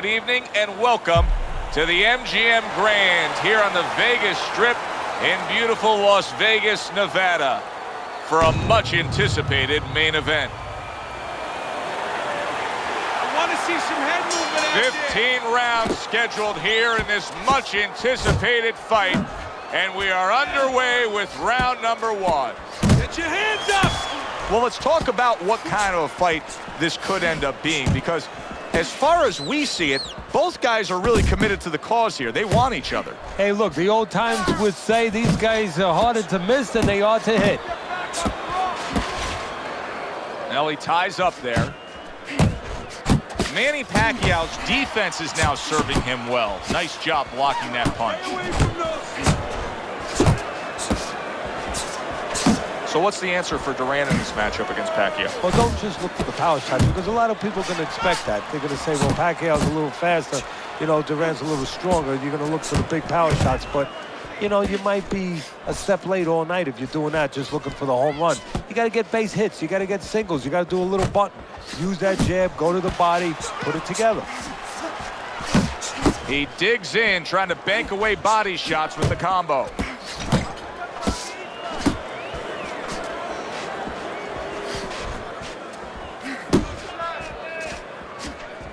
Good evening and welcome to the MGM Grand here on the Vegas Strip in beautiful Las Vegas, Nevada for a much anticipated main event. I want to see some head movement out 15 rounds scheduled here in this much anticipated fight, and we are underway with round number one. Get your hands up! Well, let's talk about what kind of a fight this could end up being, because as far as we see it, both guys are really committed to the cause here. They want each other. Hey, look, the old times would say these guys are harder to miss than they are to hit. Now he ties up there. Manny Pacquiao's defense is now serving him well. Nice job blocking that punch. So what's the answer for Duran in this matchup against Pacquiao? Well, don't just look for the power shots, because a lot of people are going to expect that. They're going to say, well, Pacquiao's a little faster, you know, Duran's a little stronger. You're going to look for the big power shots, but, you know, you might be a step late all night if you're doing that, just looking for the home run. You got to get base hits. You got to get singles. You got to do a little button. Use that jab, go to the body, put it together. He digs in, trying to bank away body shots with the combo.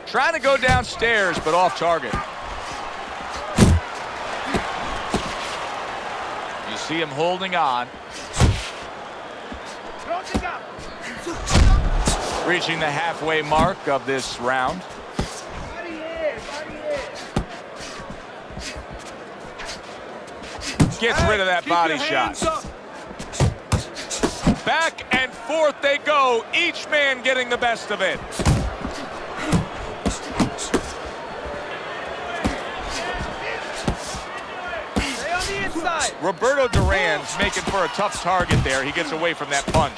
Trying to go downstairs, but off target. You see him holding on. Reaching the halfway mark of this round. Gets rid of that body shot. Back and forth they go, each man getting the best of it. Roberto Duran's making for a tough target there. He gets away from that punch.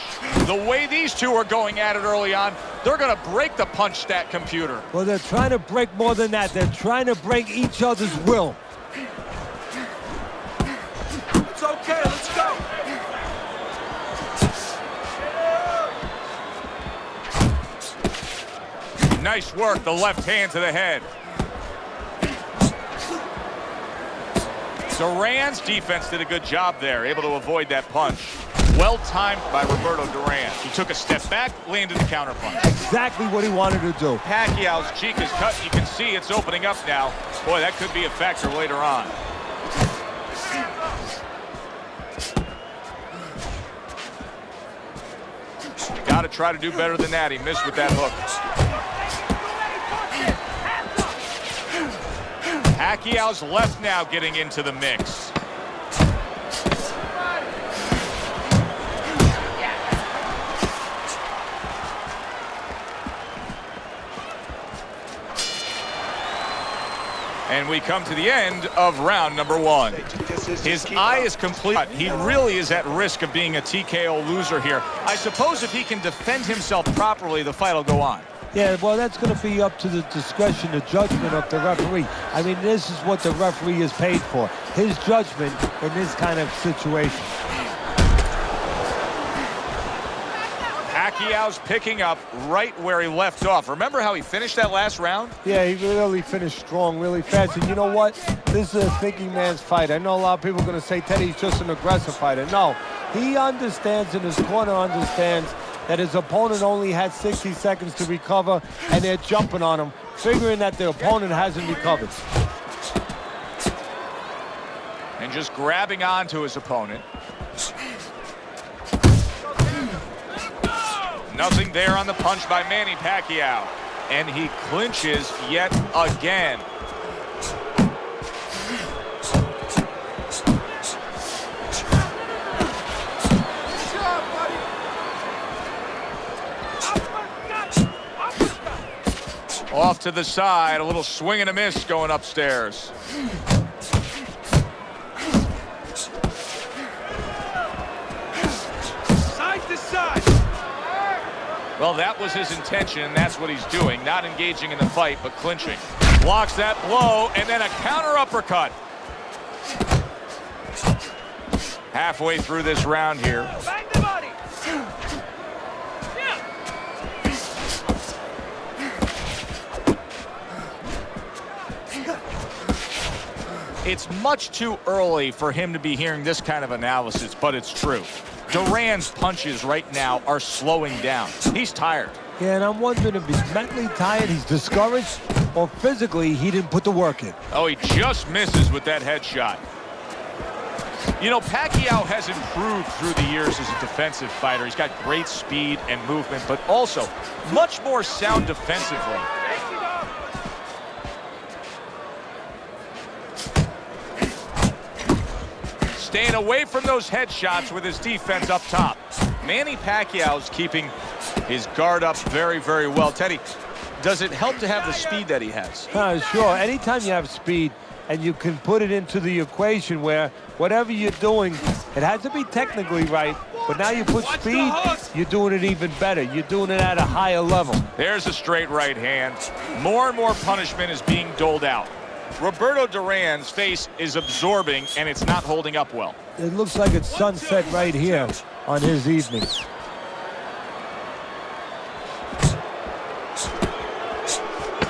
The way these two are going at it early on, they're going to break the punch stat computer. Well, they're trying to break more than that. They're trying to break each other's will. It's okay, let's go. Nice work, the left hand to the head. Duran's defense did a good job there, able to avoid that punch. Well timed by Roberto Duran. He took a step back, landed the counter punch. Exactly what he wanted to do. Pacquiao's cheek is cut. You can see it's opening up now. Boy, that could be a factor later on. Got to try to do better than that. He missed with that hook. Pacquiao's left now getting into the mix. And we come to the end of round number one. His eye is complete. He really is at risk of being a TKO loser here. I suppose if he can defend himself properly, the fight will go on. Yeah, well, that's going to be up to the discretion, the judgment of the referee. I mean, this is what the referee is paid for. His judgment in this kind of situation. Pacquiao's picking up right where he left off. Remember how he finished that last round? Yeah, he really finished strong, really fast. And you know what? This is a thinking man's fight. I know a lot of people are going to say Teddy's just an aggressive fighter. No, he understands, and his corner understands, that his opponent only had 60 seconds to recover, and they're jumping on him, figuring that the opponent hasn't recovered. And just grabbing onto his opponent. Nothing there on the punch by Manny Pacquiao. And he clinches yet again. Off to the side, a little swing and a miss going upstairs. Side to side. Well, that was his intention, and that's what he's doing. Not engaging in the fight, but clinching. Blocks that blow, and then a counter uppercut. Halfway through this round here. Bang the body. It's much too early for him to be hearing this kind of analysis, but it's true. Duran's punches right now are slowing down. He's tired. Yeah, and I'm wondering if he's mentally tired, he's discouraged, or physically he didn't put the work in. Oh, he just misses with that headshot. You know, Pacquiao has improved through the years as a defensive fighter. He's got great speed and movement, but also much more sound defensively. Staying away from those headshots with his defense up top. Manny Pacquiao's keeping his guard up very, very well. Teddy, does it help to have the speed that he has? Sure. Anytime you have speed and you can put it into the equation where whatever you're doing, it has to be technically right, but now you put speed, you're doing it even better. You're doing it at a higher level. There's a straight right hand. More and more punishment is being doled out. Roberto Duran's face is absorbing, and it's not holding up well. It looks like it's sunset right here on his evening.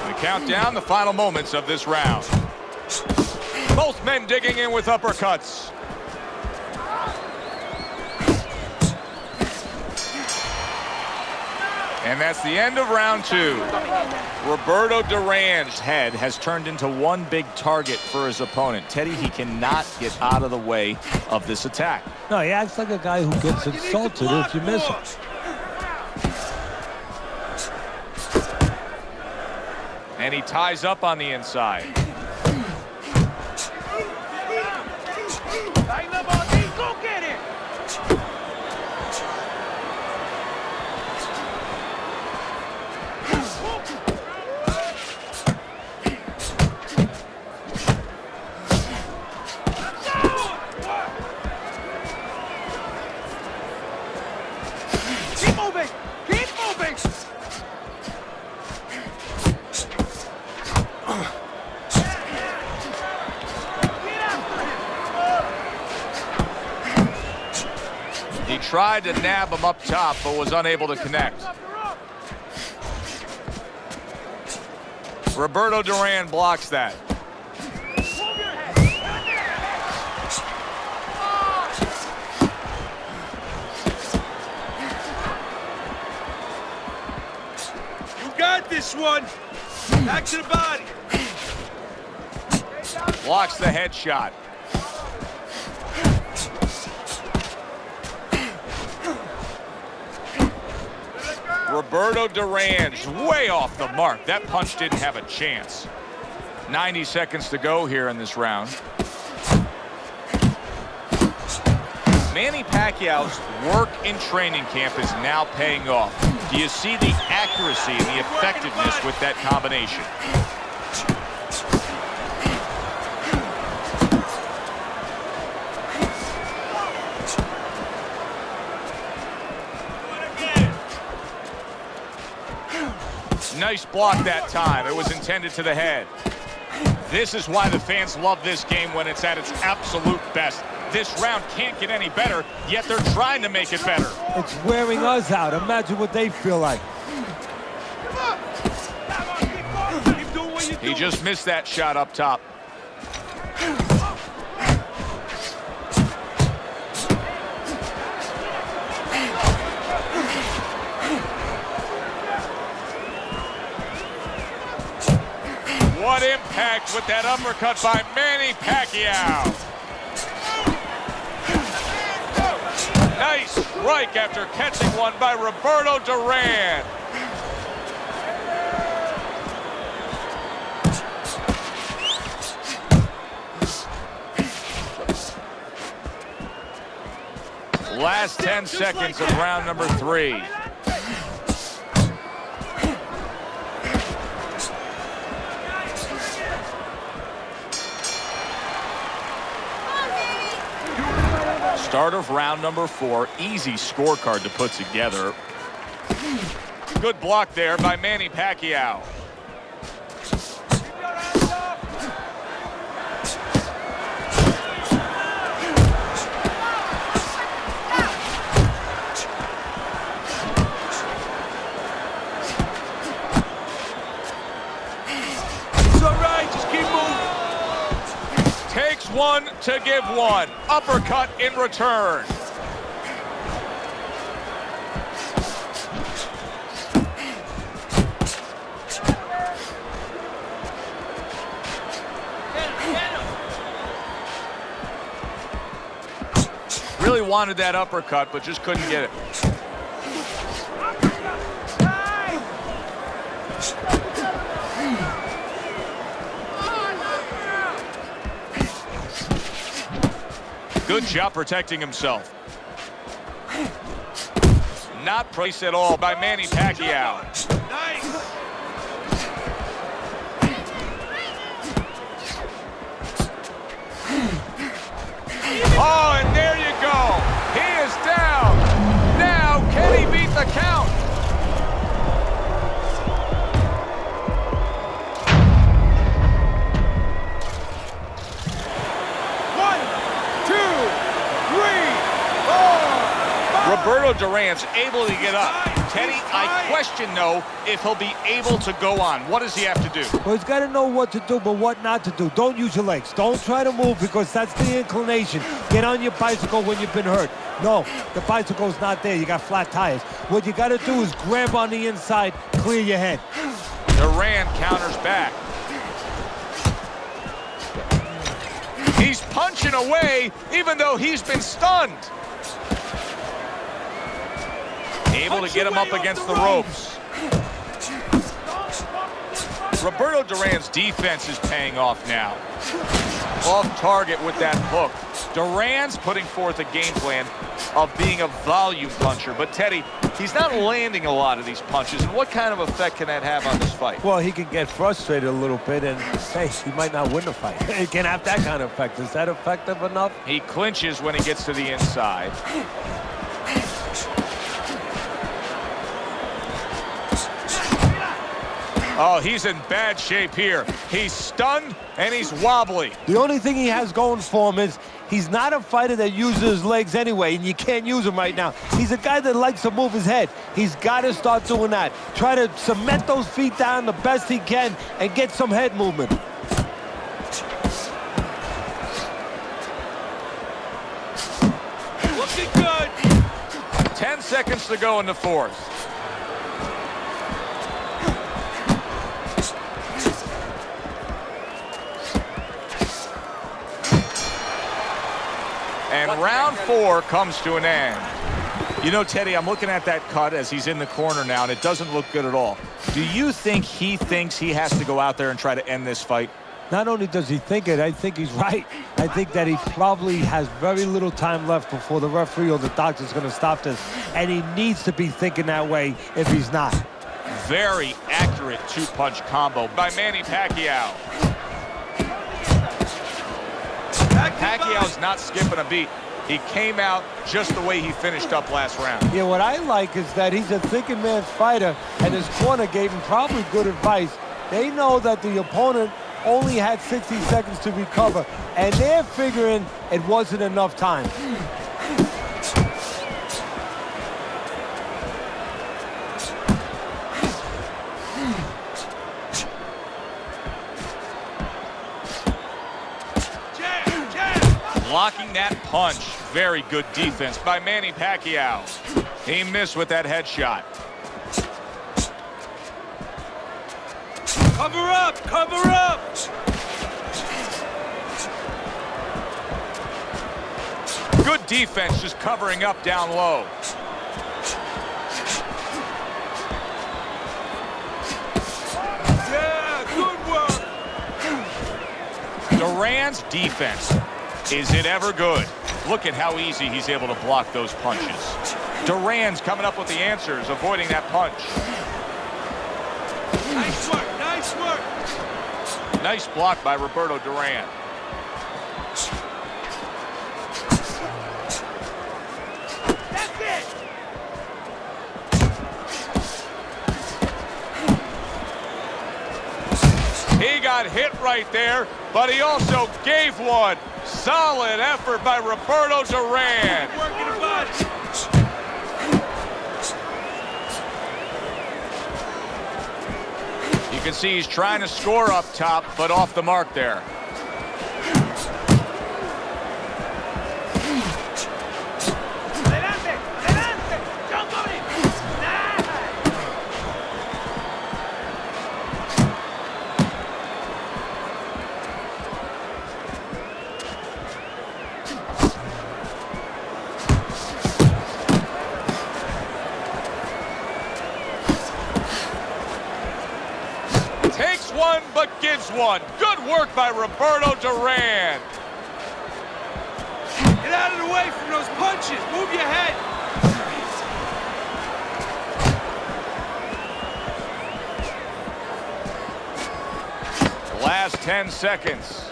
We count down the final moments of this round. Both men digging in with uppercuts. And that's the end of round two. Roberto Duran's head has turned into one big target for his opponent. Teddy, he cannot get out of the way of this attack. No, he acts like a guy who gets insulted if you miss him. And he ties up on the inside. Go get it! Keep moving! Keep moving! He tried to nab him up top, but was unable to connect. Roberto Duran blocks that. You got this one! Back to the body! Blocks the headshot. Roberto Duran's way off the mark. That punch didn't have a chance. 90 seconds to go here in this round. Manny Pacquiao's work in training camp is now paying off. Do you see the accuracy and the effectiveness with that combination? Nice block that time. It was intended to the head. This is why the fans love this game when it's at its absolute best. This round can't get any better, yet they're trying to make it better. It's wearing us out. Imagine what they feel like. Keep doing what you're doing. He just missed that shot up top. What impact with that uppercut by Manny Pacquiao. Nice strike after catching one by Roberto Duran. Last 10 seconds of round number 3. Start of round number 4. Easy scorecard to put together. Good block there by Manny Pacquiao. It's all right, just keep moving. Takes one to give one. Uppercut in return. Really wanted that uppercut, but just couldn't get it. Good job protecting himself. Not priced at all by Manny Pacquiao. Nice. Oh, and there you go. He is down. Now, can he beat the count? Roberto Duran's able to get up. Teddy, I question, though, if he'll be able to go on. What does he have to do? Well, he's got to know what to do, but what not to do. Don't use your legs. Don't try to move because that's the inclination. Get on your bicycle when you've been hurt. No, the bicycle's not there. You got flat tires. What you got to do is grab on the inside, clear your head. Duran counters back. He's punching away, even though he's been stunned. Able to get him up against the ropes. Roberto Duran's defense is paying off now. Off target with that hook. Duran's putting forth a game plan of being a volume puncher. But Teddy, he's not landing a lot of these punches. And what kind of effect can that have on this fight? Well, he can get frustrated a little bit, and hey, he might not win the fight. It can have that kind of effect. Is that effective enough? He clinches when he gets to the inside. Oh, he's in bad shape here. He's stunned and he's wobbly. The only thing he has going for him is he's not a fighter that uses his legs anyway, and you can't use him right now. He's a guy that likes to move his head. He's got to start doing that. Try to cement those feet down the best he can and get some head movement. Looking good. 10 seconds to go in the fourth. And round 4 comes to an end. You know, Teddy, I'm looking at that cut as he's in the corner now, and it doesn't look good at all. Do you think he thinks he has to go out there and try to end this fight? Not only does he think it, I think he's right. I think that he probably has very little time left before the referee or the doctor's going to stop this. And he needs to be thinking that way if he's not. Very accurate two-punch combo by Manny Pacquiao. Pacquiao's not skipping a beat. He came out just the way he finished up last round. Yeah, what I like is that he's a thinking man's fighter, and his corner gave him probably good advice. They know that the opponent only had 60 seconds to recover, and they're figuring it wasn't enough time. Blocking that punch. Very good defense by Manny Pacquiao. He missed with that headshot. Cover up! Cover up! Good defense, just covering up down low. Yeah, good work! Duran's defense. Is it ever good? Look at how easy he's able to block those punches. Duran's coming up with the answers, avoiding that punch. Nice work, nice work. Nice block by Roberto Duran. That's it. He got hit right there, but he also gave one. Solid effort by Roberto Duran. Working a bunch. You can see he's trying to score up top, but off the mark there. this one. Good work by Roberto Duran. Get out of the way from those punches. Move your head. Last 10 seconds.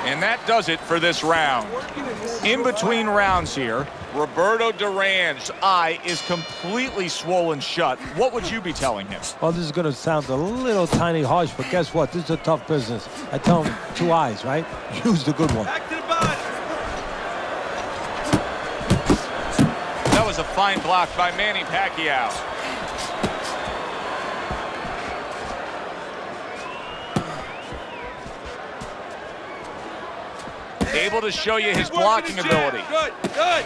And that does it for this round. In between rounds here, Roberto Duran's eye is completely swollen shut. What would you be telling him? Well, this is going to sound a little tiny harsh, but guess what? This is a tough business. I tell him 2 eyes, right? Use the good one. Back to the body. That was a fine block by Manny Pacquiao. Able to show you his blocking ability. Good, good.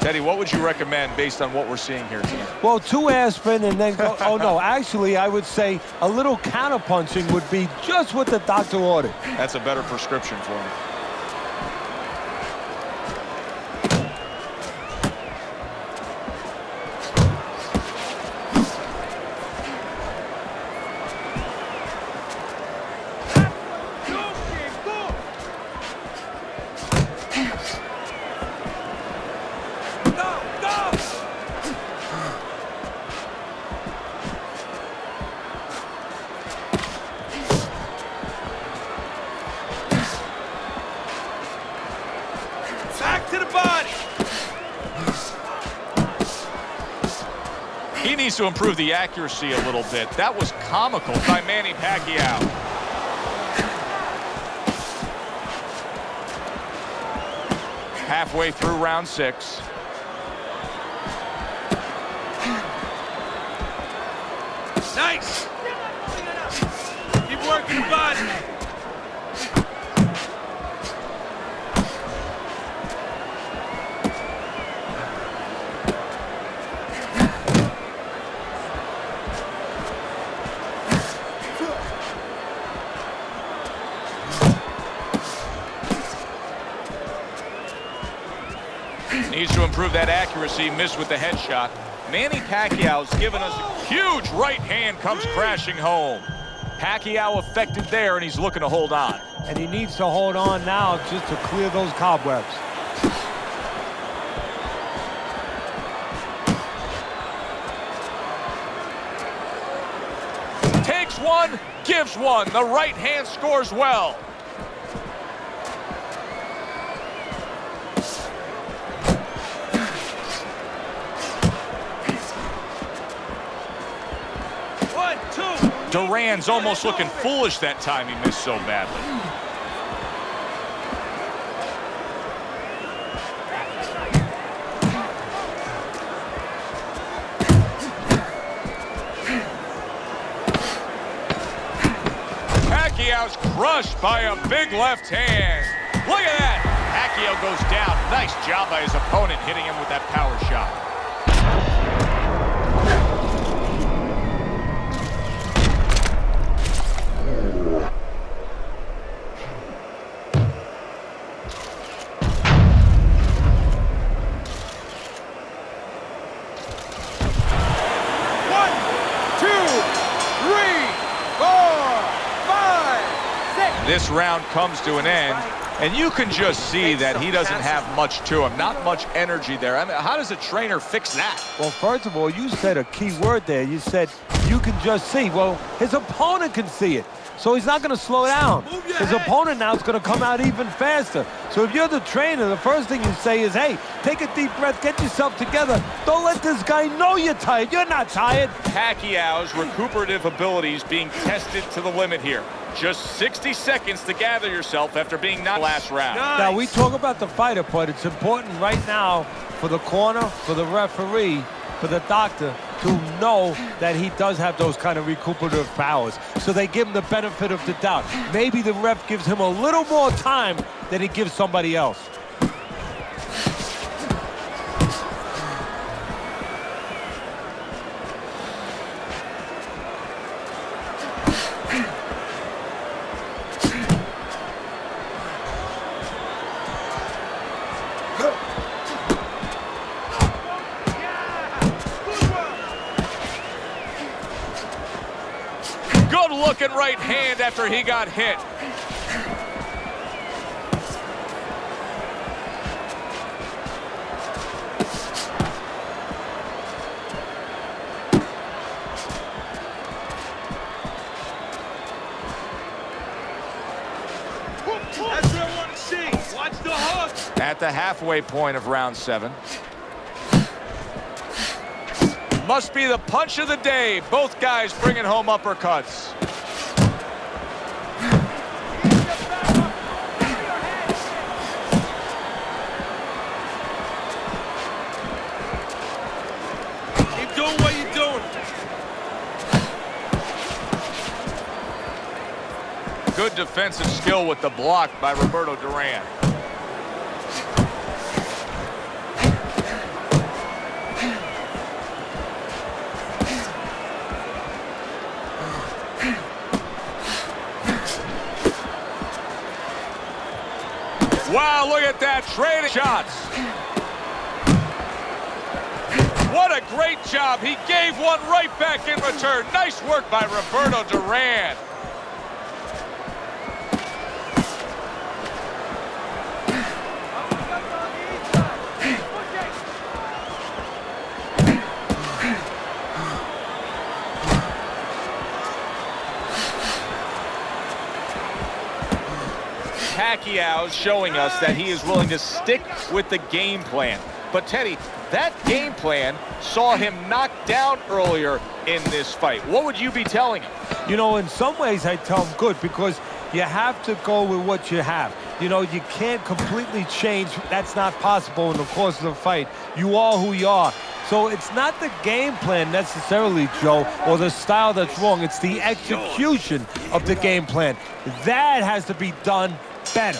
Teddy, what would you recommend based on what we're seeing here tonight? Well, 2 aspirin and then go. Oh, no. Actually, I would say a little counterpunching would be just what the doctor ordered. That's a better prescription for him. Back to the body. He needs to improve the accuracy a little bit. That was comical by Manny Pacquiao. Halfway through round 6. Nice. Keep working the body. Needs to improve that accuracy. Missed with the headshot. Manny Pacquiao's given us a huge right hand, comes crashing home. Pacquiao affected there, and he's looking to hold on. And he needs to hold on now just to clear those cobwebs. Takes one, gives one. The right hand scores well. Duran's almost looking foolish that time. He missed so badly. Pacquiao's crushed by a big left hand. Look at that. Pacquiao goes down. Nice job by his opponent hitting him with that power shot. This round comes to an end, and you can just see that he doesn't have much to him. Not much energy there. I mean, how does a trainer fix that? Well, first of all, you said a key word there. You said you can just see. Well, his opponent can see it, so he's not going to slow down. His opponent now is going to come out even faster. So if you're the trainer, the first thing you say is, hey, take a deep breath, get yourself together. Don't let this guy know you're tired. You're not tired. Pacquiao's recuperative abilities being tested to the limit here. Just 60 seconds to gather yourself after being knocked last round. Nice. Now, we talk about the fighter, but it's important right now for the corner, for the referee, for the doctor to know that he does have those kind of recuperative powers. So they give him the benefit of the doubt. Maybe the ref gives him a little more time than he gives somebody else. Good-looking right hand after he got hit. That's what I want to see. Watch the hook. At the halfway point of round 7. Must be the punch of the day. Both guys bringing home uppercuts. Keep doing what you're doing. Good defensive skill with the block by Roberto Duran. Wow, look at that, trading shots. What a great job. He gave one right back in return. Nice work by Roberto Duran. Pacquiao showing us that he is willing to stick with the game plan. But Teddy, that game plan saw him knocked down earlier in this fight. What would you be telling him? You know, in some ways I tell him good, because you have to go with what you have. You know, you can't completely change. That's not possible in the course of the fight. You are who you are. So it's not the game plan necessarily, Joe, or the style that's wrong. It's the execution of the game plan. That has to be done better.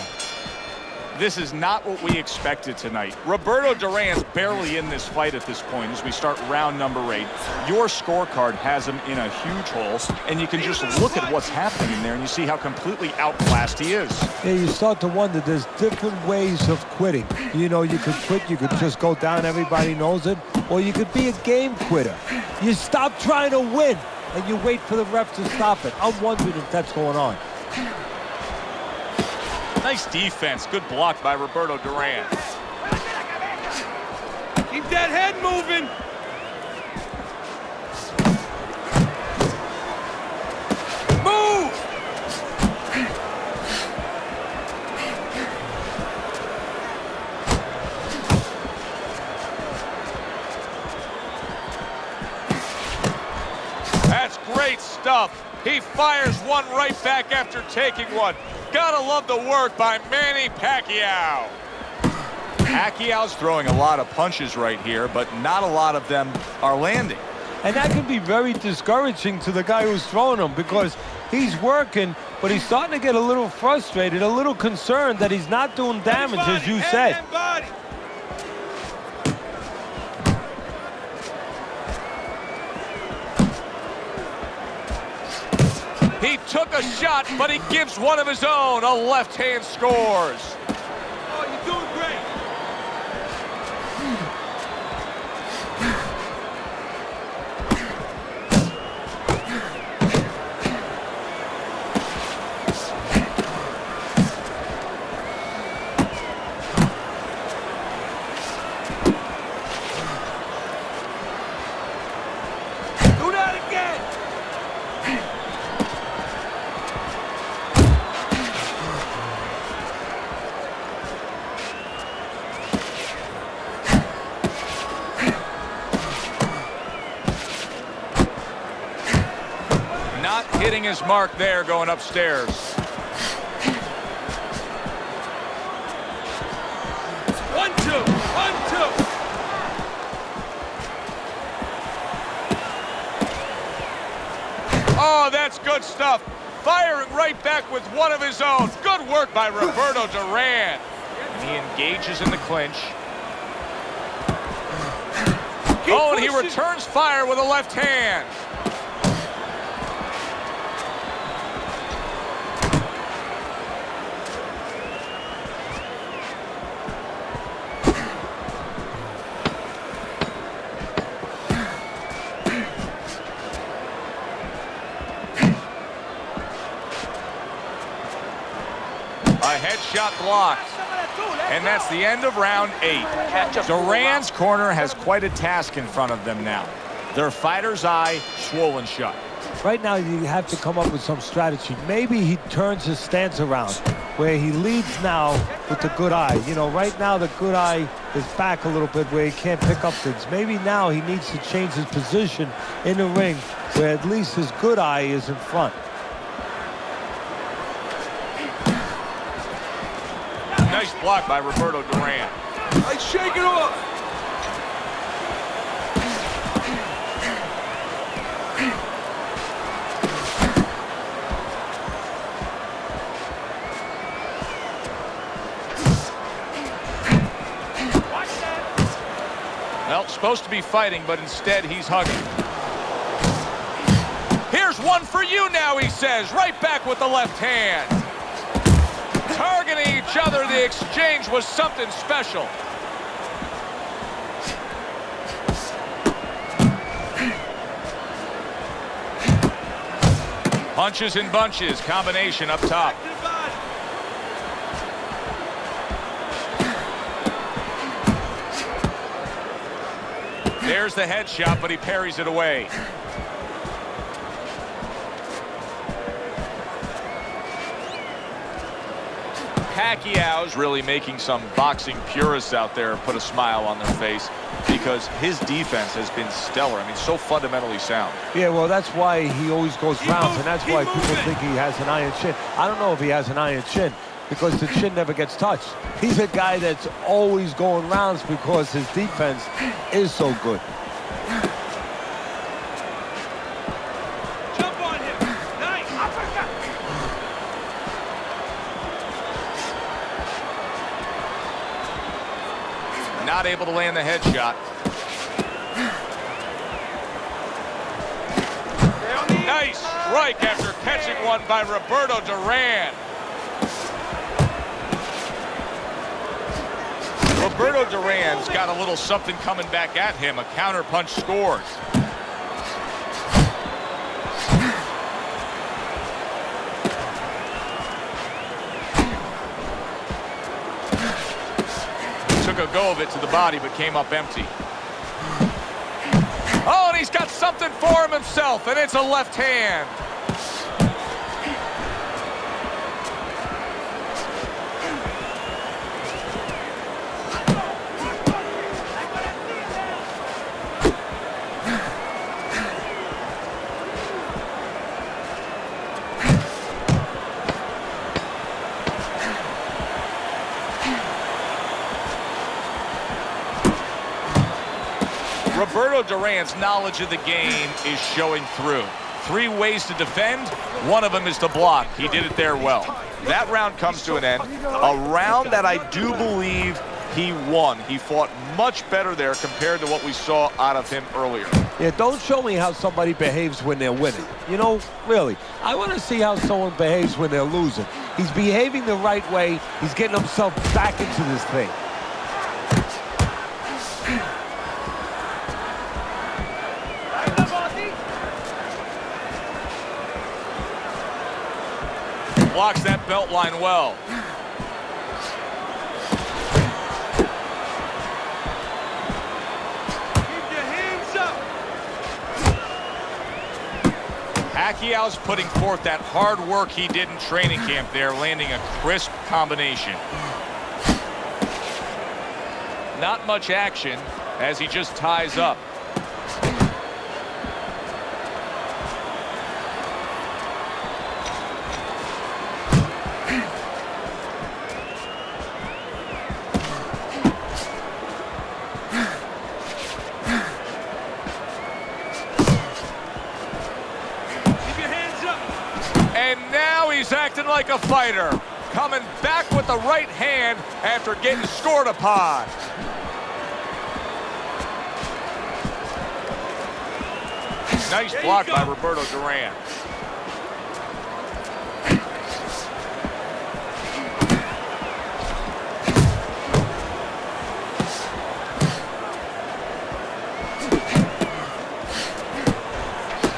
This is not what we expected tonight. Roberto Duran's barely in this fight at this point as we start round number 8. Your scorecard has him in a huge hole, and you can just look at what's happening in there, and you see how completely outclassed he is. Yeah, you start to wonder, there's different ways of quitting. You know, you could quit, you could just go down, everybody knows it, or you could be a game quitter. You stop trying to win, and you wait for the ref to stop it. I'm wondering if that's going on. Nice defense. Good block by Roberto Duran. Keep that head moving. Move! That's great stuff. He fires one right back after taking one. Gotta love the work by Manny Pacquiao. Pacquiao's throwing a lot of punches right here, but not a lot of them are landing. And that can be very discouraging to the guy who's throwing them, because he's working, but he's starting to get a little frustrated, a little concerned that he's not doing damage, as you said. He took a shot, but he gives one of his own. A left hand scores. Oh, you're doing great. Do that again. Not hitting his mark there, going upstairs. One, two. Oh, that's good stuff. Firing right back with one of his own. Good work by Roberto Duran. And he engages in the clinch. Oh, and he returns fire with a left hand. headshot blocked. And that's the end of round 8. Duran's corner has quite a task in front of them now. Their fighter's eye swollen shut. Right now, you have to come up with some strategy. Maybe he turns his stance around, where he leads now with the good eye. You know, right now the good eye is back a little bit where he can't pick up things. Maybe now he needs to change his position in the ring, where at least his good eye is in front. Nice block by Roberto Duran. I shake it off. Well, supposed to be fighting, but instead he's hugging. Here's one for you now, he says, right back with the left hand. Targeting each other, the exchange was something special. Punches and bunches, combination up top. There's the headshot, but he parries it away. Pacquiao's really making some boxing purists out there put a smile on their face because his defense has been stellar. I mean, so fundamentally sound. Yeah, well, that's why he always goes rounds, and that's why people think he has an iron chin. I don't know if he has an iron chin because the chin never gets touched. He's a guy that's always going rounds because his defense is so good. Jump on him. Nice. Not able to land the headshot. Nice strike after catching one by Roberto Duran. Roberto Duran's got a little something coming back at him. A counter punch scores. Took a go of it to the body, but came up empty. Oh, and he's got something for him himself, and it's a left hand. Roberto Duran's knowledge of the game is showing through. 3 ways to defend. One of them is to block. He did it there well. That round comes to an end. A round that I do believe he won. He fought much better there compared to what we saw out of him earlier. Yeah, don't show me how somebody behaves when they're winning. You know, really, I want to see how someone behaves when they're losing. He's behaving the right way. He's getting himself back into this thing. Blocks that belt line well. Keep your hands up. Pacquiao's putting forth that hard work he did in training camp there, landing a crisp combination. Not much action as he just ties up. And now he's acting like a fighter, coming back with the right hand after getting scored upon. Nice block by Roberto Duran.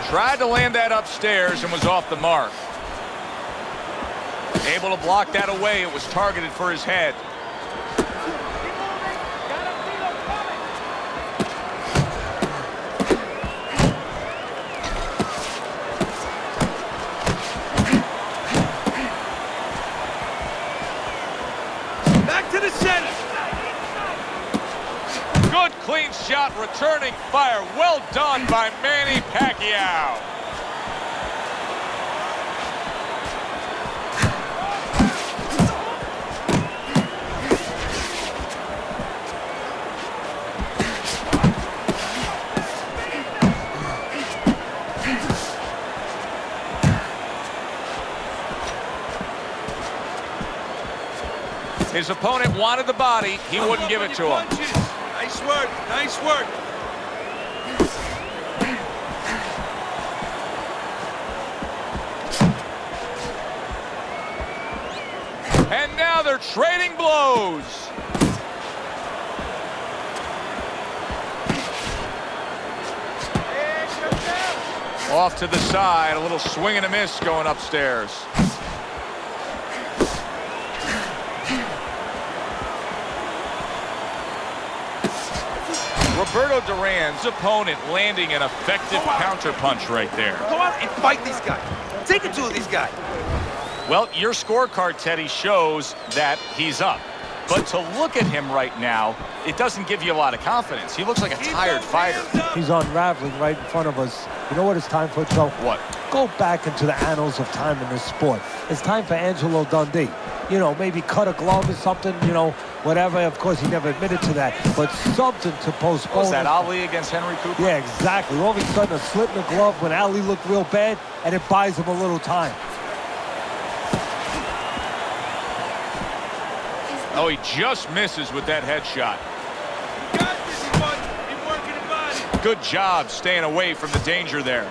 Tried to land that upstairs and was off the mark. Able to block that away. It was targeted for his head. Back to the center. Good clean shot, returning fire. Well done by Manny Pacquiao. His opponent wanted the body. He wouldn't give it to him. Nice work. Nice work. And now they're trading blows. Off to the side. A little swing and a miss going upstairs. Roberto Duran's opponent landing an effective counterpunch right there. Go out and fight these guys. Take it to these guys. Well, your scorecard, Teddy, shows that he's up. But to look at him right now, it doesn't give you a lot of confidence. He looks like a tired fighter. He's unraveling right in front of us. You know what it's time for, Joe? What? Go back into the annals of time in this sport. It's time for Angelo Dundee. You know, maybe cut a glove or something, you know, whatever. Of course, he never admitted to that. But something to postpone. Was that Ali against Henry Cooper? Yeah, exactly. All of a sudden, a slit in the glove when Ali looked real bad, and it buys him a little time. Oh, he just misses with that headshot. You got this one. Keep working the body. Good job staying away from the danger there.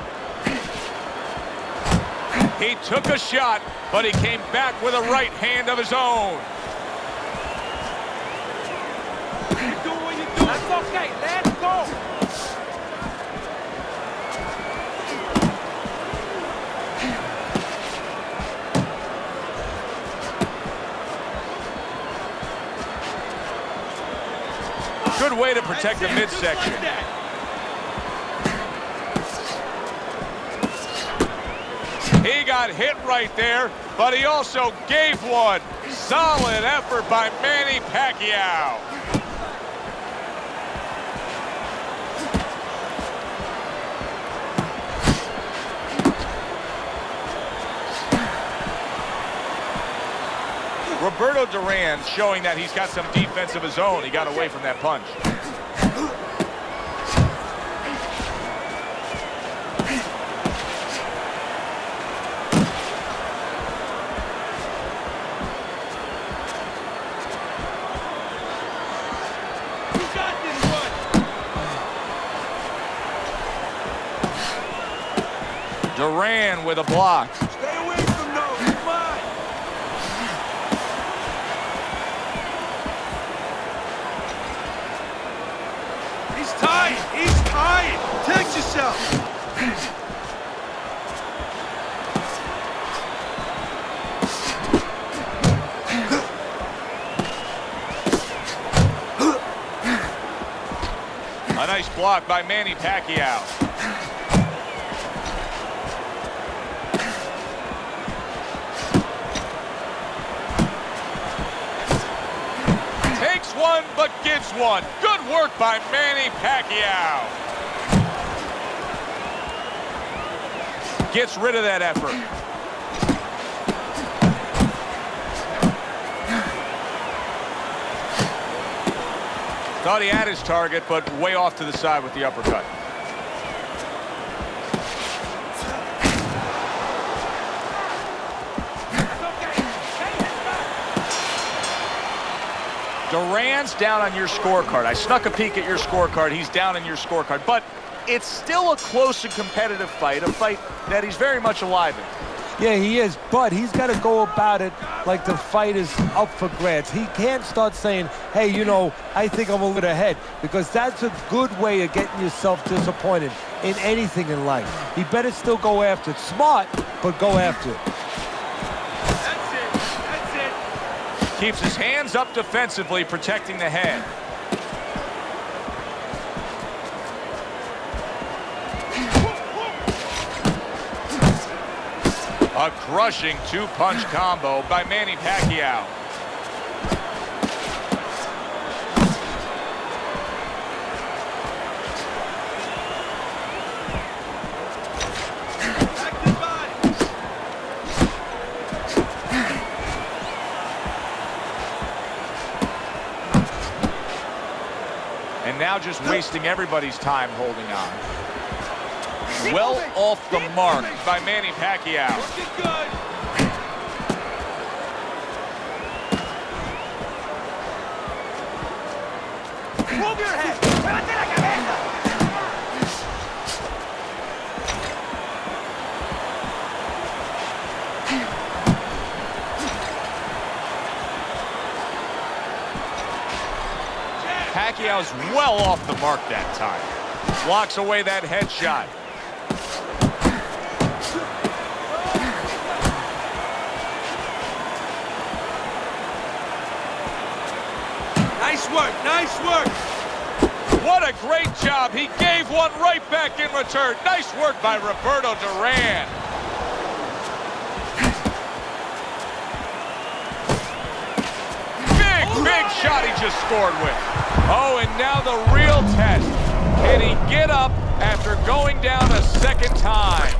He took a shot, but he came back with a right hand of his own. You're doing what you're doing. That's okay. Let's go. Good way to protect the midsection. He got hit right there, but he also gave one. Solid effort by Manny Pacquiao. Roberto Duran showing that he's got some defense of his own. He got away from that punch. You got this one. Duran with a block. Stay away from those. Come on. He's tired. He's tired. Protect yourself. A nice block by Manny Pacquiao. Takes one, but gives one. Good work by Manny Pacquiao. Gets rid of that effort. Thought he had his target, but way off to the side with the uppercut. Duran's down on your scorecard. I snuck a peek at your scorecard. He's down on your scorecard, but it's still a close and competitive fight, a fight that he's very much alive in. Yeah, he is, but he's got to go about it like the fight is up for grabs. He can't start saying, hey, you know, I think I'm a little ahead, because that's a good way of getting yourself disappointed in anything in life. He better still go after it. Smart, but go after it. That's it. Keeps his hands up defensively, protecting the head. A crushing two-punch combo by Manny Pacquiao. And now just wasting everybody's time holding on. Well off the mark by Manny Pacquiao. Looking good. Move your head. Levante la cabeza. Pacquiao's well off the mark that time. Blocks away that headshot. Nice work, nice work. What a great job. He gave one right back in return. Nice work by Roberto Duran. Big shot he just scored with. Oh, and now the real test. Can he get up after going down a second time?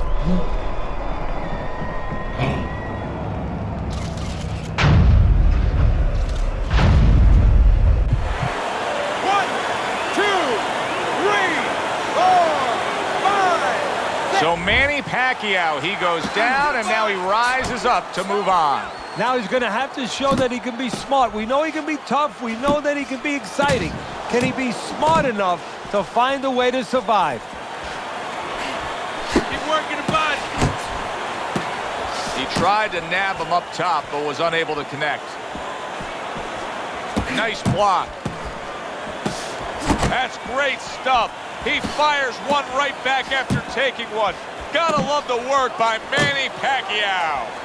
So Manny Pacquiao, he goes down, and now he rises up to move on. Now he's going to have to show that he can be smart. We know he can be tough. We know that he can be exciting. Can he be smart enough to find a way to survive? Keep working the body. He tried to nab him up top, but was unable to connect. Nice block. That's great stuff. He fires one right back after taking one. Gotta love the work by Manny Pacquiao.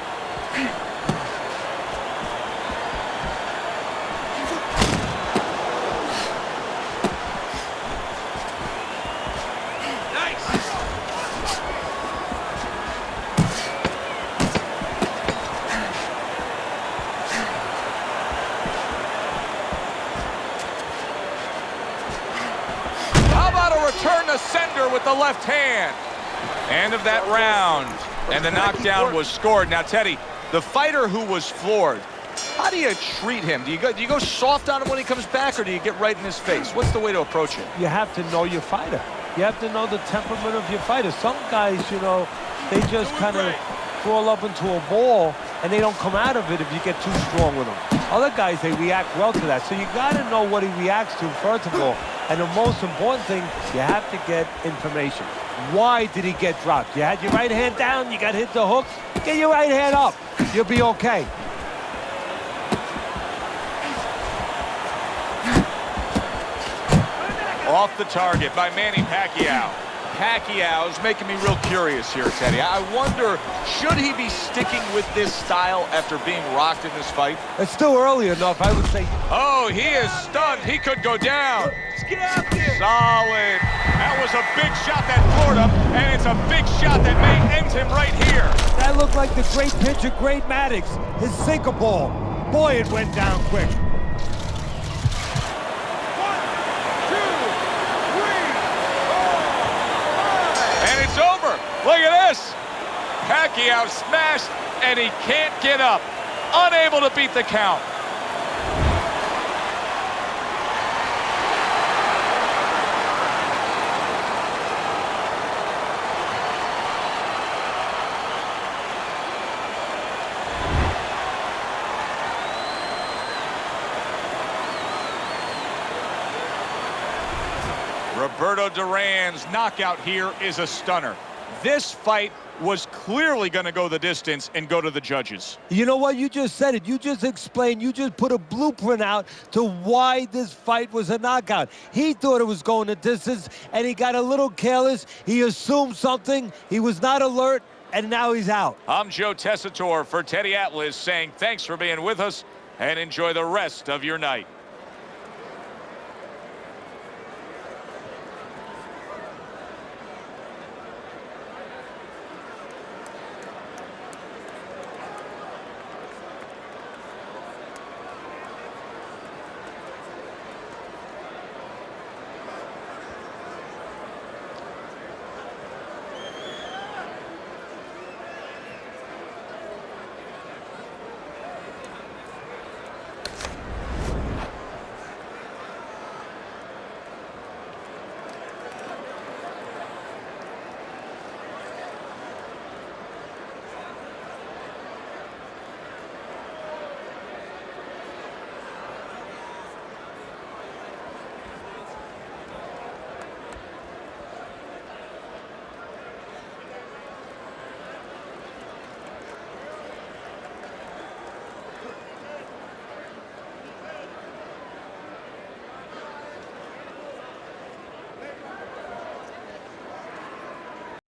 Return the sender with the left hand. End of that round. And the knockdown was scored. Now, Teddy, the fighter who was floored, how do you treat him? Do you go soft on him when he comes back, or do you get right in his face? What's the way to approach it? You have to know your fighter. You have to know the temperament of your fighter. Some guys, you know, they just kind of crawl up into a ball and they don't come out of it if you get too strong with them. Other guys, they react well to that. So you got to know what he reacts to, first of all. And the most important thing, you have to get information. Why did he get dropped? You had your right hand down, you got hit the hooks. Get your right hand up. You'll be okay. Off the target by Manny Pacquiao. Pacquiao's making me real curious here, Teddy. I wonder, should he be sticking with this style after being rocked in this fight? It's still early enough, I would say. Oh, he is stunned. He could go down. Let's get out there. Solid. That was a big shot that floored him, and it's a big shot that may end him right here. That looked like the great pitcher, Great Maddox, his sinker ball. Boy, it went down quick. It's over. Look at this. Pacquiao smashed, and he can't get up. Unable to beat the count. Roberto Duran's knockout here is a stunner. This fight was clearly going to go the distance and go to the judges. You know what? You just said it. You just explained. You just put a blueprint out to why this fight was a knockout. He thought it was going the distance, and he got a little careless. He assumed something. He was not alert, and now he's out. I'm Joe Tessitore for Teddy Atlas saying thanks for being with us. and enjoy the rest of your night.